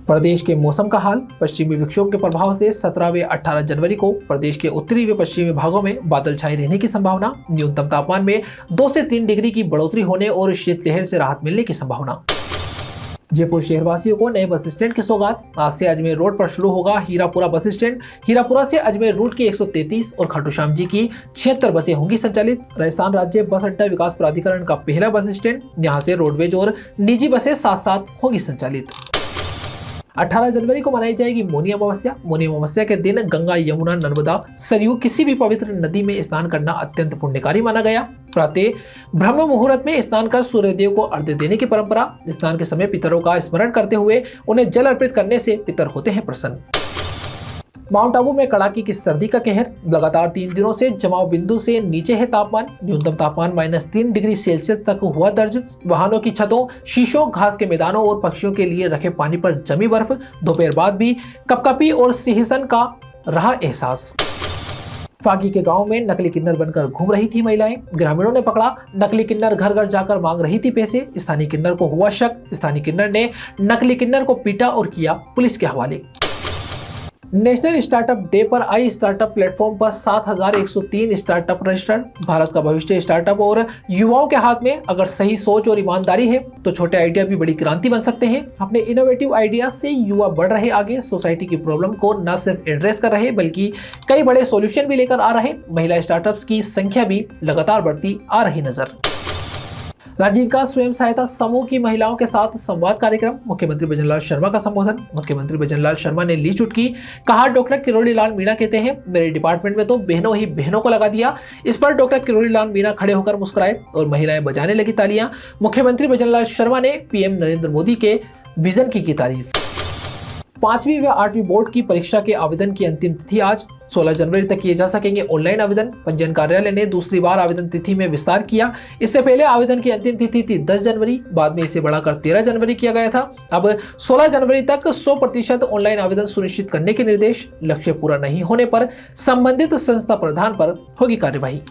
प्रदेश के मौसम का हाल। पश्चिमी विक्षोभ के प्रभाव से 17 व 18 जनवरी को प्रदेश के उत्तरी व पश्चिमी भागों में बादल छाए रहने की संभावना। न्यूनतम तापमान में 2 से 3 डिग्री की बढ़ोतरी होने और शीतलहर से राहत मिलने की संभावना। जयपुर शहरवासियों को नए बस स्टैंड की सौगात। आज से अजमेर रोड पर शुरू होगा हीरापुरा बस स्टैंड। हीरापुरा से अजमेर रूट की 133 और खाटू श्याम जी की 76 बसें होंगी संचालित। राजस्थान राज्य बस अड्डा विकास प्राधिकरण का पहला बस स्टैंड। यहां से रोडवेज और निजी बसें साथ साथ होंगी संचालित। 18 जनवरी को मनाई जाएगी मौनी अमावस्या। मौनी अमावस्या के दिन गंगा, यमुना, नर्मदा, सरयू किसी भी पवित्र नदी में स्नान करना अत्यंत पुण्यकारी माना गया। प्रातः ब्रह्म मुहूर्त में स्नान कर सूर्यदेव को अर्घ्य देने की परंपरा। स्नान के समय पितरों का स्मरण करते हुए उन्हें जल अर्पित करने से पितर होते हैं प्रसन्न। माउंट आबू में कड़ाके की सर्दी का कहर। लगातार 3 दिनों से जमाव बिंदु से नीचे है तापमान। न्यूनतम तापमान -3 डिग्री सेल्सियस तक हुआ दर्ज। वाहनों की छतों, शीशों, घास के मैदानों और पक्षियों के लिए रखे पानी पर जमी बर्फ। दोपहर बाद भी कपकपी और सिहसन का रहा एहसास। फागी के गांव में नकली किन्नर बनकर घूम रही थी महिलाएं। ग्रामीणों ने पकड़ा नकली किन्नर, घर घर जाकर मांग रही थी पैसे। स्थानीय किन्नर को हुआ शक। स्थानीय किन्नर ने नकली किन्नर को पीटा और किया पुलिस के हवाले। नेशनल स्टार्टअप डे पर आई स्टार्टअप प्लेटफॉर्म पर 7103 स्टार्टअप रजिस्टर्ड। भारत का भविष्य स्टार्टअप और युवाओं के हाथ में। अगर सही सोच और ईमानदारी है तो छोटे आइडिया भी बड़ी क्रांति बन सकते हैं। अपने इनोवेटिव आइडिया से युवा बढ़ रहे आगे। सोसाइटी की प्रॉब्लम को न सिर्फ एड्रेस कर रहे बल्कि कई बड़े सॉल्यूशन भी लेकर आ रहे। महिला स्टार्टअप्स की संख्या भी लगातार बढ़ती आ रही नजर। राजीविका स्वयं सहायता समूह की महिलाओं के साथ संवाद कार्यक्रम। मुख्यमंत्री भजनलाल शर्मा का संबोधन। मुख्यमंत्री भजनलाल शर्मा ने ली चुटकी। कहा, डॉक्टर किरोड़ी लाल मीणा कहते हैं मेरे डिपार्टमेंट में तो बहनों ही बहनों को लगा दिया। इस पर डॉक्टर किरोड़ी लाल मीणा खड़े होकर मुस्कुराए और महिलाएं बजाने लगी तालियां। मुख्यमंत्री भजनलाल शर्मा ने पीएम नरेंद्र मोदी के विजन की तारीफ। 5वीं व 8वीं बोर्ड की परीक्षा के आवेदन की अंतिम तिथि आज 16 जनवरी तक किए जा सकेंगे ऑनलाइन आवेदन। पंजीयन कार्यालय ने दूसरी बार आवेदन तिथि में विस्तार किया। इससे पहले आवेदन की अंतिम तिथि थी 10 जनवरी, बाद में इसे बढ़ाकर 13 जनवरी किया गया था। अब 16 जनवरी तक 100% ऑनलाइन आवेदन सुनिश्चित करने के निर्देश। लक्ष्य पूरा नहीं होने पर संबंधित संस्था प्रधान पर होगी कार्यवाही।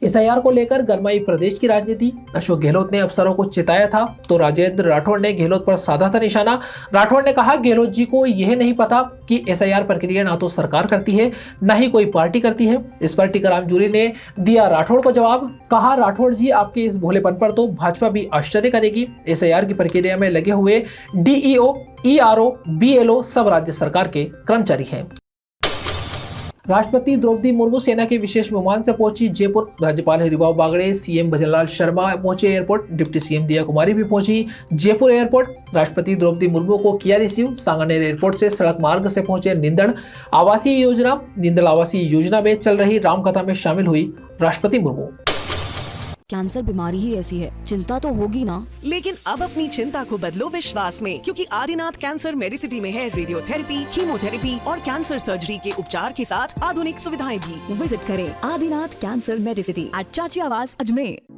एसआईआर को लेकर गरमाई प्रदेश की राजनीति। अशोक गहलोत ने अफसरों को चिताया था तो राजेंद्र राठौड़ ने गहलोत पर साधा था निशाना। राठौड़ ने कहा, गहलोत जी को यह नहीं पता कि एसआईआर प्रक्रिया ना तो सरकार करती है न ही कोई पार्टी करती है। इस पर टीकाराम जूली ने दिया राठौड़ को जवाब। कहा, राठौड़ जी आपके इस भोलेपन पर तो भाजपा भी आश्चर्य करेगी। एसआईआर की प्रक्रिया में लगे हुए डीईओ, ईआरओ, बीएलओ सब राज्य सरकार के कर्मचारी हैं। राष्ट्रपति द्रौपदी मुर्मू सेना के विशेष विमान से पहुंची जयपुर। राज्यपाल हरिभाऊ बागड़े, सीएम भजनलाल शर्मा पहुंचे एयरपोर्ट। डिप्टी सीएम दिया कुमारी भी पहुंची जयपुर एयरपोर्ट। राष्ट्रपति द्रौपदी मुर्मू को किया रिसीव। सांगानेर एयरपोर्ट से सड़क मार्ग से पहुंचे निंदड़ आवासीय योजना। निंदड़ आवासीय योजना में चल रही रामकथा में शामिल हुई राष्ट्रपति मुर्मू। कैंसर बीमारी ही ऐसी है, चिंता तो होगी ना। लेकिन अब अपनी चिंता को बदलो विश्वास में, क्योंकि आदिनाथ कैंसर मेडिसिटी में है रेडियोथेरेपी, कीमोथेरेपी और कैंसर सर्जरी के उपचार के साथ आधुनिक सुविधाएं भी। विजिट करें आदिनाथ कैंसर मेडिसिटी एट चाची आवास अजमेर।